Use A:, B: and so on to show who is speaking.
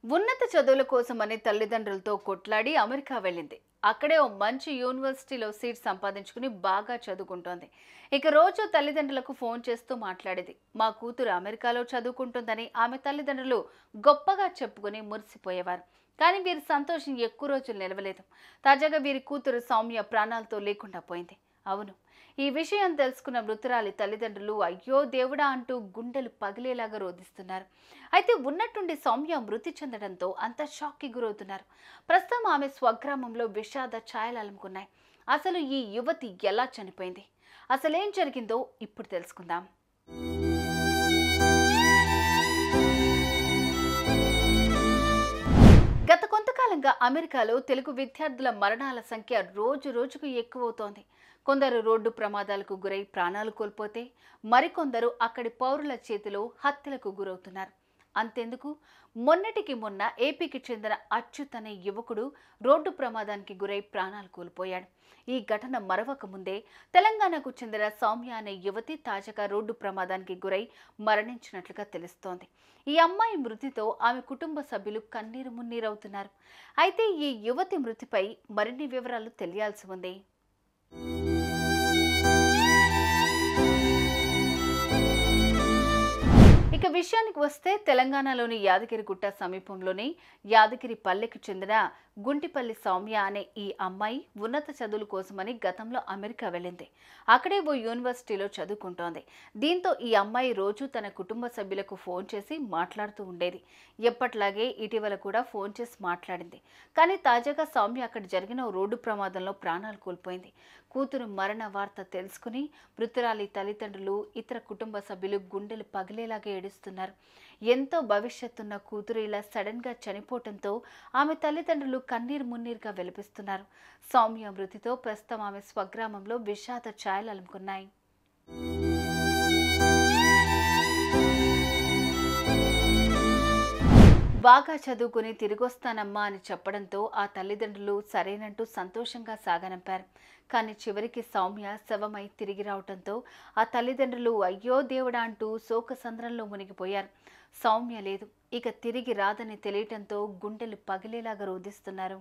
A: ఉన్నత చదువుల కోసమని తల్లిదండ్రులతో కొట్లాడి అమెరికా వెళ్ళింది. అక్కడే ఓ మంచి యూనివర్సిటీలో సీట్ సంపాదించుకుని బాగా చదువుకుంటోంది. ఇక రోజు తల్లిదండ్రులకు ఫోన్ చేస్తూ మాట్లాడేది. మా కూతురు అమెరికాలో చదువుకుంటుందని ఆమె తల్లిదండ్రులు గొప్పగా చెప్పుకుని మురిసిపోయేవారు. కానీ వీరి సంతోషం ఎక్కువ రోజులు నిలవలేదు. తాజాగా వీరి కూతురు సౌమ్య ప్రాణాలతో లేకుండా పోయింది. అవును, ఈ విషయం తెలుసుకున్న మృతురాలి తల్లిదండ్రులు అయ్యో దేవుడా అంటూ గుండెలు పగిలేలాగా రోధిస్తున్నారు. అయితే ఉన్నట్టుండి సౌమ్య మృతి చెందడంతో అంత షాక్కి గురవుతున్నారు. ప్రస్తుతం ఆమె స్వగ్రామంలో విషాద ఛాయలు అలుముకున్నాయి. అసలు ఈ యువతి ఎలా చనిపోయింది, అసలేం జరిగిందో ఇప్పుడు తెలుసుకుందాం. గత కొంతకాలంగా అమెరికాలో తెలుగు విద్యార్థుల మరణాల సంఖ్య రోజు రోజుకు ఎక్కువవుతోంది. కొందరు రోడ్డు ప్రమాదాలకు గురై ప్రాణాలు కోల్పోతే మరికొందరు అక్కడి పౌరుల చేతిలో హత్యలకు గురవుతున్నారు. అంతెందుకు, మొన్నటికి మొన్న ఏపీకి చెందిన అచ్యుత్ అనే యువకుడు రోడ్డు ప్రమాదానికి గురై ప్రాణాలు కోల్పోయాడు. ఈ ఘటన మరవక ముందే తెలంగాణకు చెందిన సౌమ్య అనే యువతి తాజాగా రోడ్డు ప్రమాదానికి గురై మరణించినట్లుగా తెలుస్తోంది. ఈ అమ్మాయి మృతితో ఆమె కుటుంబ సభ్యులు కన్నీరు మున్నీరవుతున్నారు. అయితే ఈ యువతి మృతిపై మరిన్ని వివరాలు తెలియాల్సి ఉంది. ఇక విషయానికి వస్తే తెలంగాణలోని యాదగిరిగుట్ట సమీపంలోని యాదగిరి పల్లెకు చెందిన గుంటిపల్లి సౌమ్య అనే ఈ అమ్మాయి ఉన్నత చదువుల కోసమని గతంలో అమెరికా వెళ్ళింది. అక్కడే ఓ యూనివర్సిటీలో చదువుకుంటోంది. దీంతో ఈ అమ్మాయి రోజు తన కుటుంబ సభ్యులకు ఫోన్ చేసి మాట్లాడుతూ ఉండేది. ఎప్పట్లాగే ఇటీవల కూడా ఫోన్ చేసి మాట్లాడింది. కానీ తాజాగా సౌమ్య అక్కడ జరిగిన ఓ రోడ్డు ప్రమాదంలో ప్రాణాలు కోల్పోయింది. కూతురు మరణ వార్త తెలుసుకుని మృతురాలి తల్లిదండ్రులు, ఇతర కుటుంబ సభ్యులు గుండెలు పగిలేలాగా ఏడుస్తున్నారు. ఎంతో భవిష్యత్తున్న కూతురు ఇలా సడన్ గా చనిపోవడంతో ఆమె తల్లిదండ్రులు కన్నీరు మున్నీరుగా విలపిస్తున్నారు. సౌమ్య మృతితో ప్రస్తుతం ఆమె స్వగ్రామంలో విషాద ఛాయలు అలుముకున్నాయి. బాగా చదువుకుని తిరిగొస్తానమ్మా అని చెప్పడంతో ఆ తల్లిదండ్రులు సరేనంటూ సంతోషంగా సాగనంపారు. కానీ చివరికి సౌమ్య శవమై తిరిగి రావడంతో ఆ తల్లిదండ్రులు అయ్యో దేవుడా అంటూ శోకసంద్రంలో మునిగిపోయారు. సౌమ్య లేదు, ఇక తిరిగి రాదని తెలియటంతో గుండెలు పగిలేలాగా రోధిస్తున్నారు.